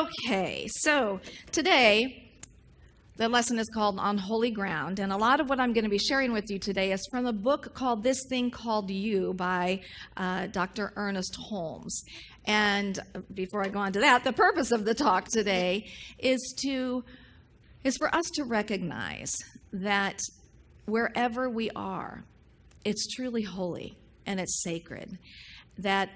Okay, so today the lesson is called On Holy Ground, and a lot of what I'm going to be sharing with you today is from a book called This Thing Called You by Dr. Ernest Holmes. And before I go on to that, the purpose of the talk today is for us to recognize that wherever we are, it's truly holy and it's sacred, that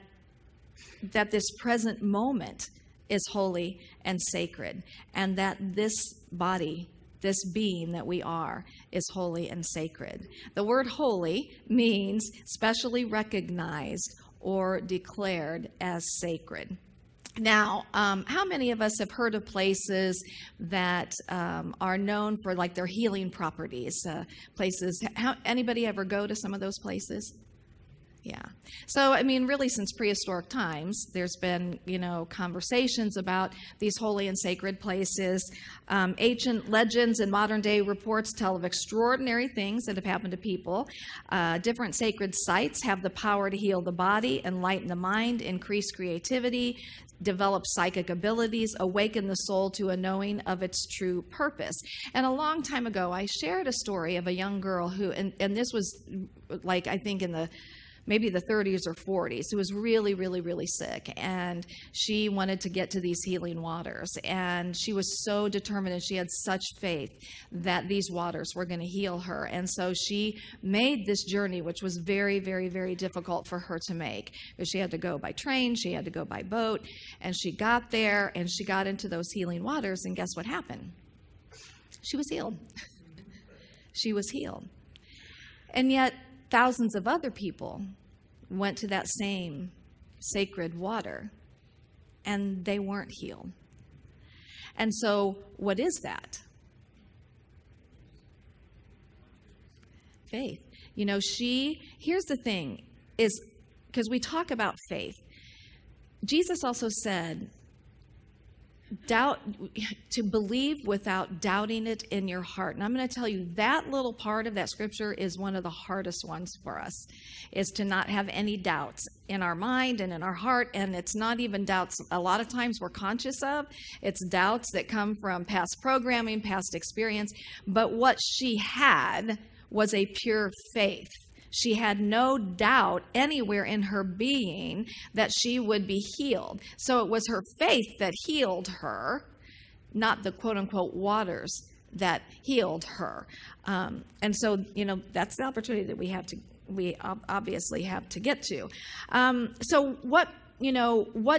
this present moment is holy and sacred, and that this body, this being that we are, is holy and sacred. The word holy means specially recognized or declared as sacred. Now, how many of us have heard of places that are known for like their healing properties? Anybody ever go to some of those places? Yeah. So, I mean, really, since prehistoric times, there's been, conversations about these holy and sacred places. Ancient legends and modern-day reports tell of extraordinary things that have happened to people. Different sacred sites have the power to heal the body, enlighten the mind, increase creativity, develop psychic abilities, awaken the soul to a knowing of its true purpose. And a long time ago, I shared a story of a young girl who, and this was like, I think in maybe the 30s or 40s, who was really, really, really sick. And she wanted to get to these healing waters. And she was so determined, and she had such faith that these waters were going to heal her. And so she made this journey, which was very, very, very difficult for her to make. Because she had to go by train, she had to go by boat. And she got there, and she got into those healing waters, and guess what happened? She was healed. She was healed. And yet, thousands of other people went to that same sacred water, and they weren't healed. And so, what is that? Faith. Here's the thing, is because we talk about faith. Jesus also said, to believe without doubting it in your heart. And I'm going to tell you, that little part of that scripture is one of the hardest ones for us, is to not have any doubts in our mind and in our heart. And it's not even doubts a lot of times we're conscious of. It's doubts that come from past programming, past experience. But what she had was a pure faith. She had no doubt anywhere in her being that she would be healed. So it was her faith that healed her, not the quote-unquote waters that healed her. And so, that's the opportunity that we obviously have to get to. So what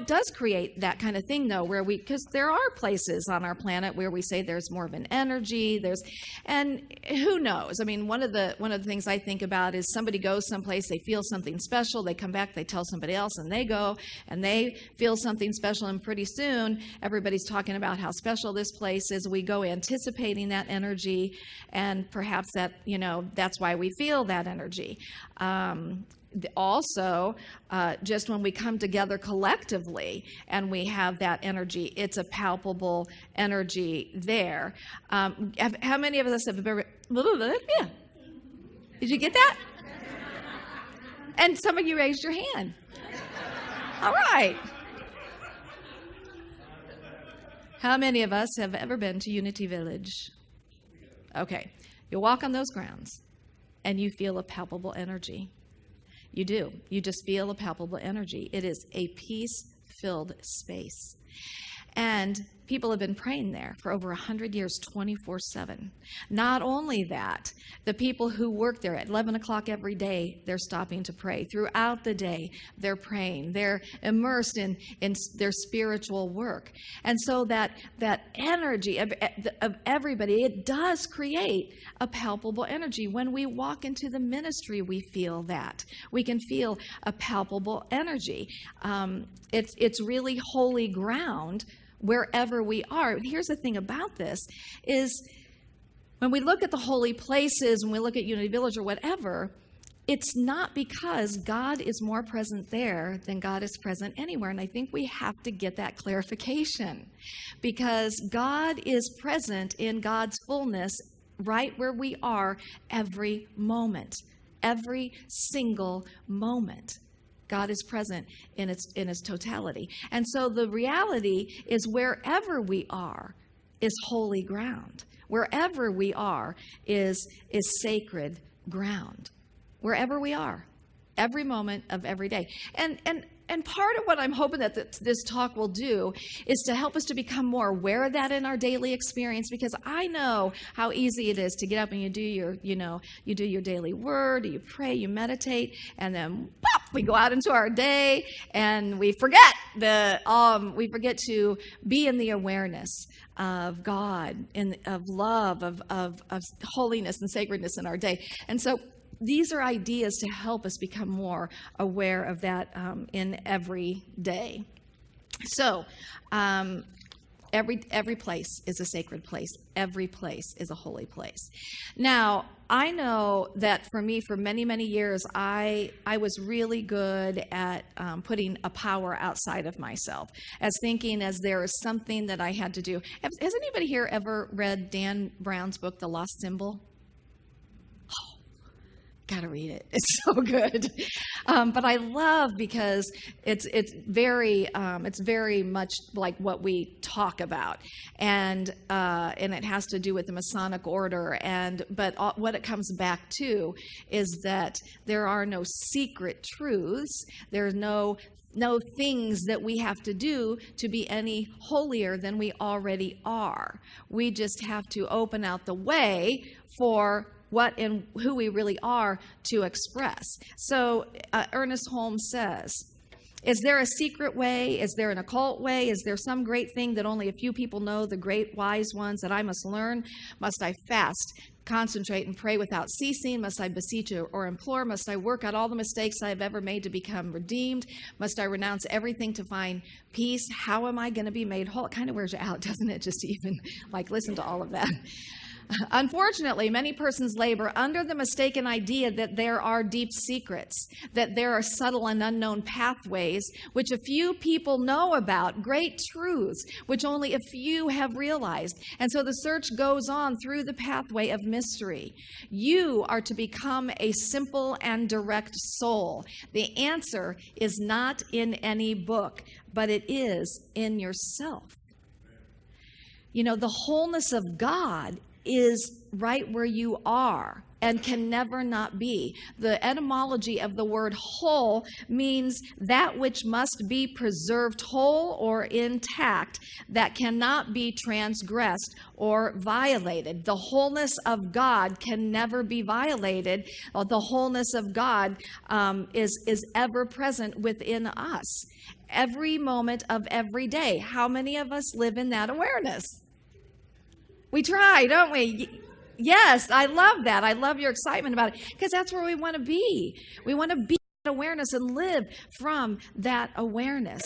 does create that kind of thing, though, because there are places on our planet where we say there's more of an energy, and who knows? I mean, one of the things I think about is somebody goes someplace, they feel something special, they come back, they tell somebody else, and they go, and they feel something special, and pretty soon, everybody's talking about how special this place is. We go anticipating that energy, and perhaps that's why we feel that energy. Also, just when we come together collectively and we have that energy, it's a palpable energy there. How many of us have ever... Yeah. Did you get that? And some of you raised your hand. All right. How many of us have ever been to Unity Village? Okay. You walk on those grounds and you feel a palpable energy. You do. You just feel a palpable energy. It is a peace-filled space. And people have been praying there for over 100 years, 24/7. Not only that, the people who work there at 11 o'clock every day, they're stopping to pray. Throughout the day, they're praying. They're immersed in their spiritual work. And so that energy of everybody, it does create a palpable energy. When we walk into the ministry, we feel that. We can feel a palpable energy. It's really holy ground wherever we are. Here's the thing about this is when we look at the holy places, when we look at Unity Village or whatever, it's not because God is more present there than God is present anywhere. And I think we have to get that clarification, because God is present in God's fullness right where we are every moment, every single moment. God is present in its totality. And so the reality is wherever we are is holy ground. Wherever we are is sacred ground. Wherever we are, every moment of every day. And part of what I'm hoping that this talk will do is to help us to become more aware of that in our daily experience, because I know how easy it is to get up and you do your daily word, you pray, you meditate, and then pop, we go out into our day and we forget to be in the awareness of God and of love, of holiness and sacredness in our day. And so these are ideas to help us become more aware of that in every day. So every place is a sacred place. Every place is a holy place. Now, I know that for me, for many, many years, I was really good at putting a power outside of myself, as there is something that I had to do. Has anybody here ever read Dan Brown's book, The Lost Symbol? Gotta read it. It's so good. But I love, because it's very much like what we talk about, and it has to do with the Masonic order. But what it comes back to is that there are no secret truths. There's no things that we have to do to be any holier than we already are. We just have to open out the way for what and who we really are to express. So Ernest Holmes says, is there a secret way? Is there an occult way? Is there some great thing that only a few people know, the great wise ones, that I must learn? Must I fast, concentrate, and pray without ceasing? Must I beseech or implore? Must I work out all the mistakes I have ever made to become redeemed? Must I renounce everything to find peace? How am I going to be made whole? It kind of wears you out, doesn't it, just to even listen to all of that? Unfortunately, many persons labor under the mistaken idea that there are deep secrets, that there are subtle and unknown pathways which a few people know about, great truths which only a few have realized. And so the search goes on through the pathway of mystery. You are to become a simple and direct soul. The answer is not in any book, but it is in yourself. The wholeness of God is right where you are and can never not be. The etymology of the word whole means that which must be preserved whole or intact, that cannot be transgressed or violated. The wholeness of God can never be violated. The wholeness of God is ever present within us, every moment of every day. How many of us live in that awareness? We try, don't we? Yes, I love that. I love your excitement about it, because that's where we want to be. We want to be in awareness and live from that awareness.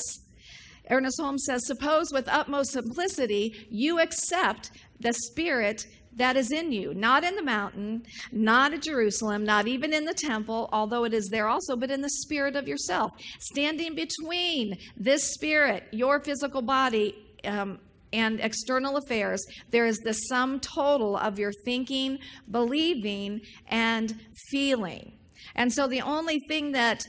Ernest Holmes says, suppose with utmost simplicity you accept the spirit that is in you, not in the mountain, not at Jerusalem, not even in the temple, although it is there also, but in the spirit of yourself. Standing between this spirit, your physical body, and external affairs, there is the sum total of your thinking, believing, and feeling. And so the only thing that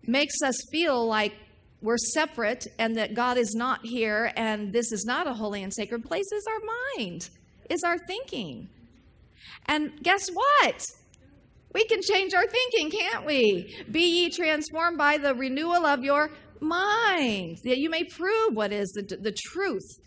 makes us feel like we're separate and that God is not here and this is not a holy and sacred place is our mind, is our thinking. And guess what? We can change our thinking, can't we? Be ye transformed by the renewal of your mind, that you may prove what is the truth.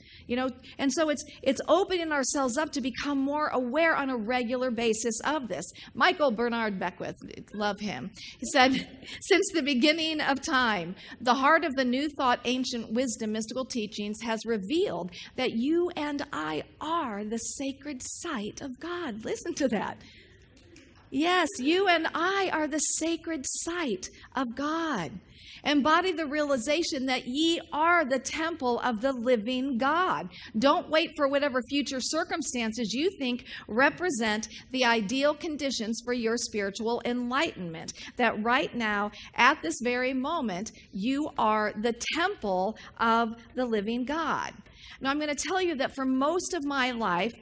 And so it's opening ourselves up to become more aware on a regular basis of this. Michael Bernard Beckwith, love him. He said, since the beginning of time, the heart of the new thought, ancient wisdom, mystical teachings has revealed that you and I are the sacred site of God. Listen to that. Yes, you and I are the sacred site of God. Embody the realization that ye are the temple of the living God. Don't wait for whatever future circumstances you think represent the ideal conditions for your spiritual enlightenment. That right now, at this very moment, you are the temple of the living God. Now, I'm going to tell you that for most of my life,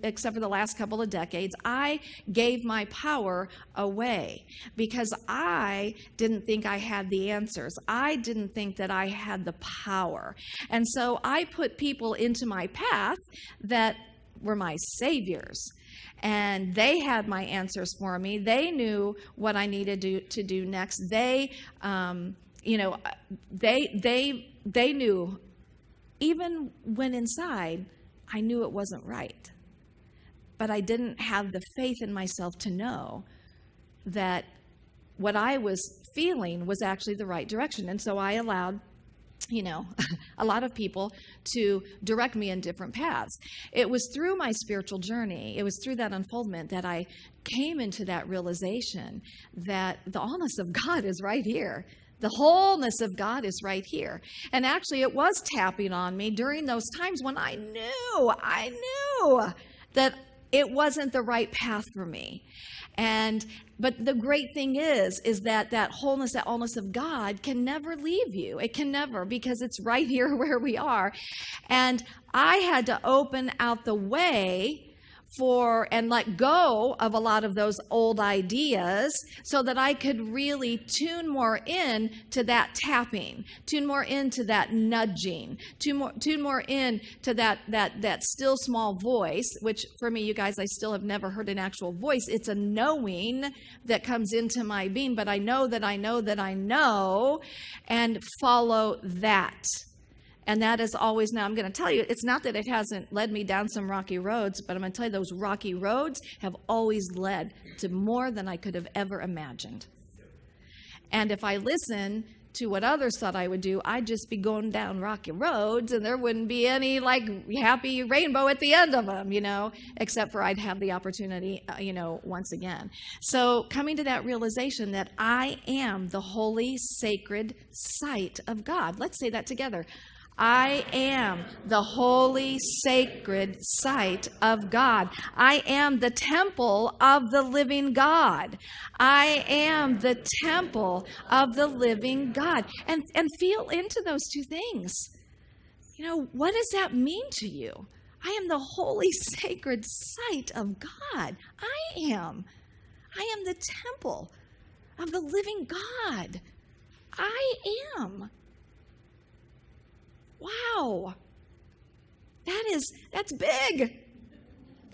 except for the last couple of decades, I gave my power away because I didn't think I had the answers. I didn't think that I had the power. And so I put people into my path that were my saviors. And they had my answers for me. They knew what I needed to do next. They knew, even when inside, I knew it wasn't right. But I didn't have the faith in myself to know that what I was feeling was actually the right direction. And so I allowed, a lot of people to direct me in different paths. It was through my spiritual journey, it was through that unfoldment that I came into that realization that the allness of God is right here. The wholeness of God is right here. And actually, it was tapping on me during those times when I knew that it wasn't the right path for me. But the great thing is that wholeness, that allness of God can never leave you. It can never, because it's right here where we are. And I had to open out the way and let go of a lot of those old ideas so that I could really tune more in to that tapping, tune more into that nudging, tune more in to that still small voice, which for me, you guys, I still have never heard an actual voice. It's a knowing that comes into my being, but I know that I know that I know, and follow that. And that is always, now I'm going to tell you, it's not that it hasn't led me down some rocky roads, but I'm going to tell you those rocky roads have always led to more than I could have ever imagined. And if I listen to what others thought I would do, I'd just be going down rocky roads and there wouldn't be any happy rainbow at the end of them, except for I'd have the opportunity, once again. So coming to that realization that I am the holy, sacred sight of God. Let's say that together. I am the holy, sacred sight of God. I am the temple of the living God. I am the temple of the living God. And feel into those two things. What does that mean to you? I am the holy, sacred sight of God. I am the temple of the living God. I am. Wow, that's big,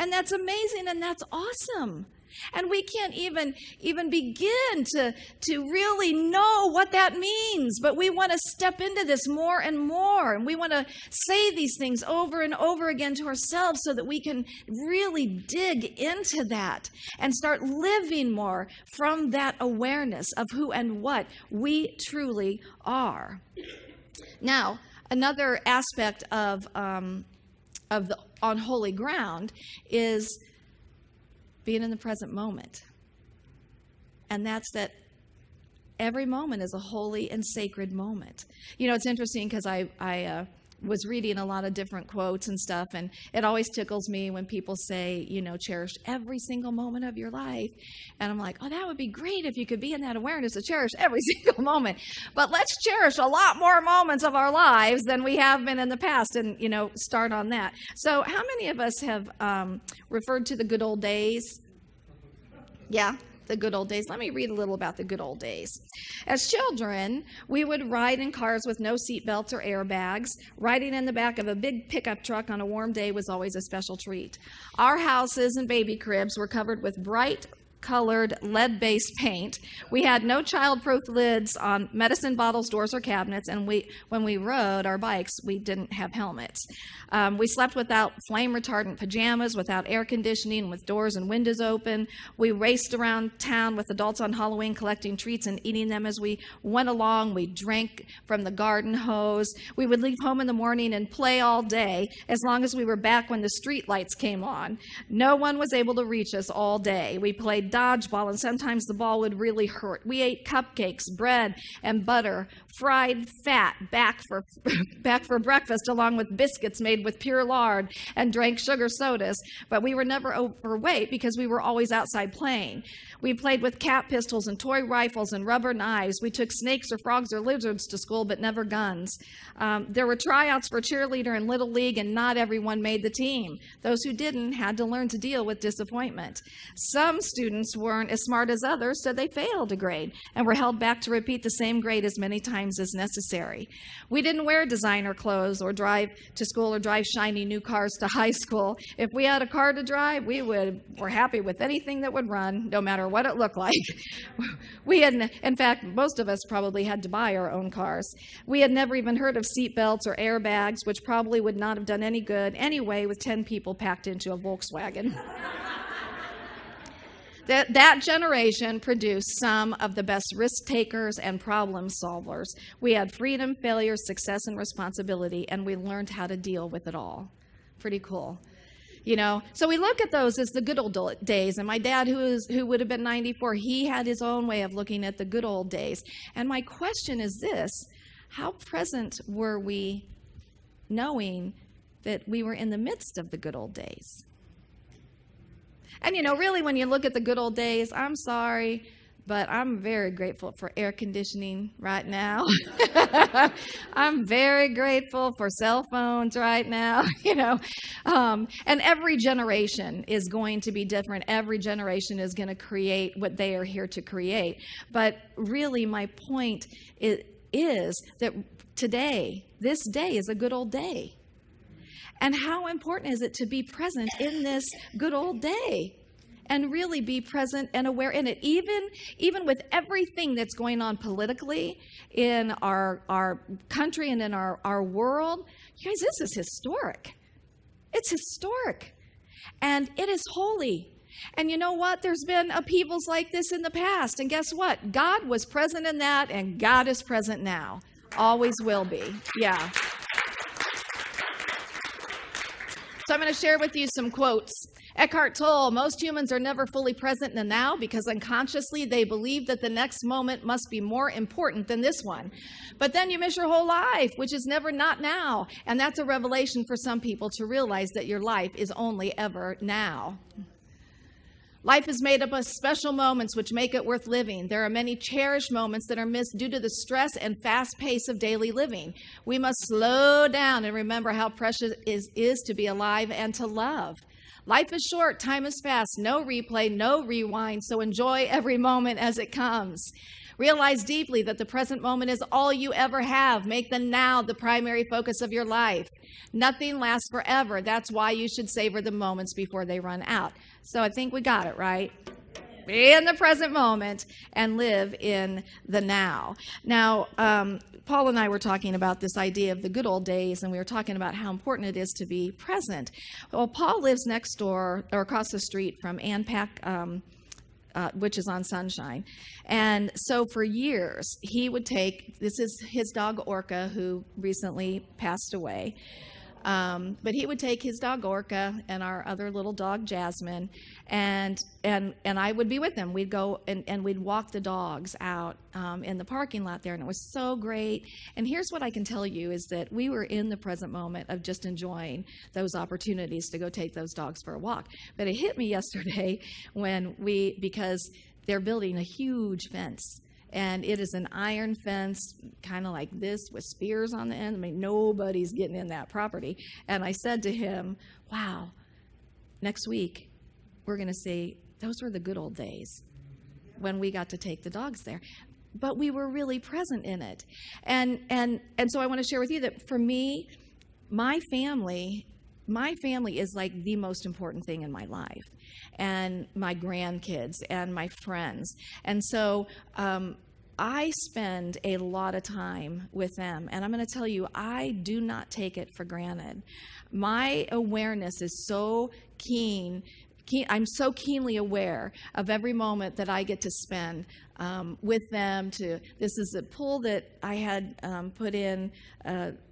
and that's amazing, and that's awesome. And we can't even begin to really know what that means, but we want to step into this more and more, and we want to say these things over and over again to ourselves so that we can really dig into that and start living more from that awareness of who and what we truly are. Now, another aspect of the on holy ground is being in the present moment. And that's that every moment is a holy and sacred moment. It's interesting because I was reading a lot of different quotes and stuff, and it always tickles me when people say, cherish every single moment of your life. And I'm like, oh, that would be great if you could be in that awareness to cherish every single moment. But let's cherish a lot more moments of our lives than we have been in the past, and, start on that. So how many of us have referred to the good old days? Yeah. The good old days. Let me read a little about the good old days. As children, we would ride in cars with no seatbelts or airbags. Riding in the back of a big pickup truck on a warm day was always a special treat. Our houses and baby cribs were covered with bright colored lead-based paint. We had no child-proof lids on medicine bottles, doors, or cabinets, and when we rode our bikes, we didn't have helmets. We slept without flame-retardant pajamas, without air conditioning, with doors and windows open. We raced around town with adults on Halloween collecting treats and eating them as we went along. We drank from the garden hose. We would leave home in the morning and play all day as long as we were back when the street lights came on. No one was able to reach us all day. We played dodgeball, and sometimes the ball would really hurt. We ate cupcakes, bread, and butter, fried fat back for breakfast, along with biscuits made with pure lard, and drank sugar sodas. But we were never overweight because we were always outside playing. We played with cap pistols and toy rifles and rubber knives. We took snakes or frogs or lizards to school, but never guns. There were tryouts for cheerleader and Little League, and not everyone made the team. Those who didn't had to learn to deal with disappointment. Some students students weren't as smart as others, so they failed a grade and were held back to repeat the same grade as many times as necessary. We didn't wear designer clothes or drive to school or drive shiny new cars to high school. If we had a car to drive, we were happy with anything that would run, no matter what it looked like. We had, in fact, most of us probably had to buy our own cars. We had never even heard of seat belts or airbags, which probably would not have done any good anyway with 10 people packed into a Volkswagen. That generation produced some of the best risk takers and problem solvers. We had freedom, failure, success, and responsibility, and we learned how to deal with it all. Pretty cool. So we look at those as the good old days. And my dad, who would have been 94, he had his own way of looking at the good old days. And my question is this: how present were we knowing that we were in the midst of the good old days? And really, when you look at the good old days, I'm sorry, but I'm very grateful for air conditioning right now. I'm very grateful for cell phones right now, And every generation is going to be different. Every generation is going to create what they are here to create. But really, my point is that today, this day is a good old day. And how important is it to be present in this good old day and really be present and aware in it, even with everything that's going on politically in our country and in our world? You guys, this is historic. It's historic. And it is holy. And you know what? There's been upheavals like this in the past. And guess what? God was present in that, and God is present now. Always will be. Yeah. So I'm going to share with you some quotes. Eckhart Tolle: most humans are never fully present in the now because unconsciously they believe that the next moment must be more important than this one. But then you miss your whole life, which is never not now. And that's a revelation for some people, to realize that your life is only ever now. Life is made up of special moments which make it worth living. There are many cherished moments that are missed due to the stress and fast pace of daily living. We must slow down and remember how precious it is to be alive and to love. Life is short, time is fast, no replay, no rewind, so enjoy every moment as it comes. Realize deeply that the present moment is all you ever have. Make the now the primary focus of your life. Nothing lasts forever. That's why you should savor the moments before they run out. So I think we got it, right? Be in the present moment and live in the now. Now, Paul and I were talking about this idea of the good old days, and we were talking about how important it is to be present. Well, Paul lives next door or across the street from Anpac, which is on Sunshine. And so for years, he would take, this is his dog Orca, who recently passed away. But he would take his dog Orca and our other little dog Jasmine, and I would be with him. We'd go and we'd walk the dogs out in the parking lot there, and it was so great. And here's what I can tell you is that we were in the present moment of just enjoying those opportunities to go take those dogs for a walk. But it hit me yesterday because they're building a huge fence. And it is an iron fence, kind of like this, with spears on the end. I mean, nobody's getting in that property. And I said to him, wow, next week we're going to say, those were the good old days when we got to take the dogs there. But we were really present in it. And so I want to share with you that for me, my family is like the most important thing in my life, and my grandkids and my friends. And so I spend a lot of time with them, and I'm going to tell you, I do not take it for granted. My awareness is so keen. I'm so keenly aware of every moment that I get to spend with them. This is a pool that I had put in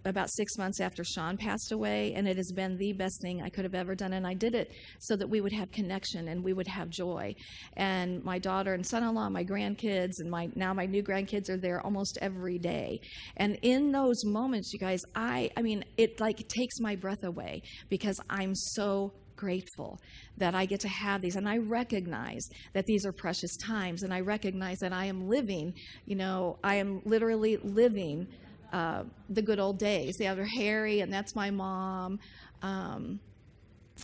about 6 months after Sean passed away, and it has been the best thing I could have ever done. And I did it so that we would have connection and we would have joy. And my daughter and son-in-law, my grandkids, and now my new grandkids are there almost every day. And in those moments, you guys, I mean, it takes my breath away because I'm so grateful that I get to have these, and I recognize that these are precious times, and I recognize that I am living, I am literally living the good old days. The other Harry, and that's my mom,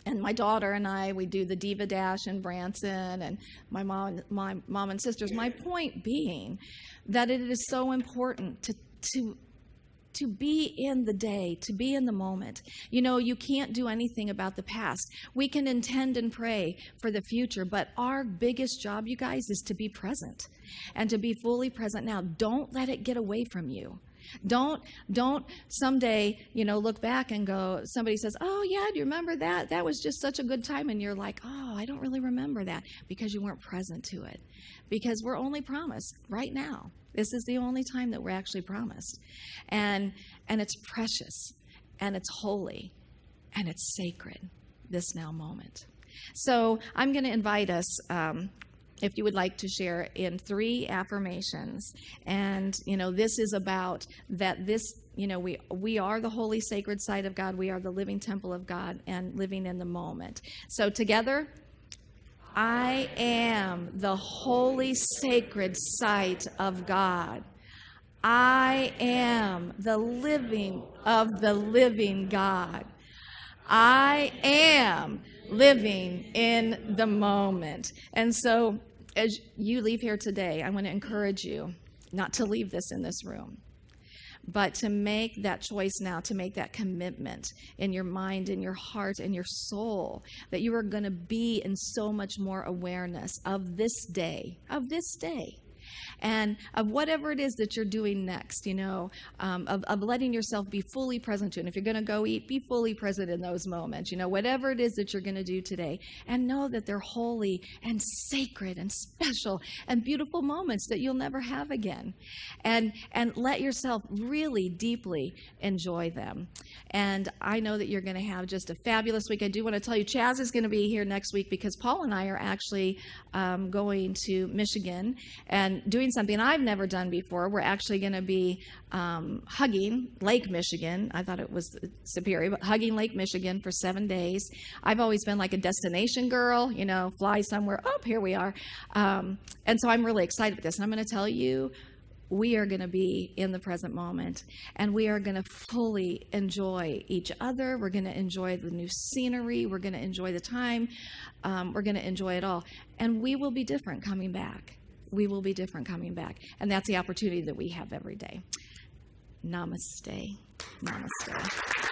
And my daughter and I, we do the Diva Dash in Branson, and my mom and sisters. My point being that it is so important to be in the day, to be in the moment. You know, you can't do anything about the past. We can intend and pray for the future, but our biggest job, you guys, is to be present and to be fully present now. Don't let it get away from you. Don't someday, look back and go, somebody says, oh yeah, do you remember that? That was just such a good time. And you're like, oh, I don't really remember that, because you weren't present to it. Because we're only promised right now. This is the only time that we're actually promised. And it's precious, and it's holy, and it's sacred, this now moment. So I'm going to invite us, if you would like to share, in 3 affirmations. And, this is about that we are the holy, sacred site of God. We are the living temple of God and living in the moment. So together, I am the holy, sacred site of God. I am the living of the living God. I am living in the moment. And so as you leave here today, I want to encourage you not to leave this in this room, but to make that choice now, to make that commitment in your mind, in your heart, in your soul, that you are going to be in so much more awareness of this day, and of whatever it is that you're doing next, of letting yourself be fully present to it. And if you're going to go eat, be fully present in those moments, whatever it is that you're going to do today, and know that they're holy and sacred and special and beautiful moments that you'll never have again. And let yourself really deeply enjoy them. And I know that you're going to have just a fabulous week. I do want to tell you, Chaz is going to be here next week, because Paul and I are actually going to Michigan and doing something I've never done before. We're actually going to be hugging Lake Michigan. I thought it was Superior, but hugging Lake Michigan for 7 days. I've always been like a destination girl, fly somewhere. Oh, here we are. And so I'm really excited with this. And I'm going to tell you, we are going to be in the present moment, and we are going to fully enjoy each other. We're going to enjoy the new scenery. We're going to enjoy the time. We're going to enjoy it all. And we will be different coming back. We will be different coming back. And that's the opportunity that we have every day. Namaste. Namaste.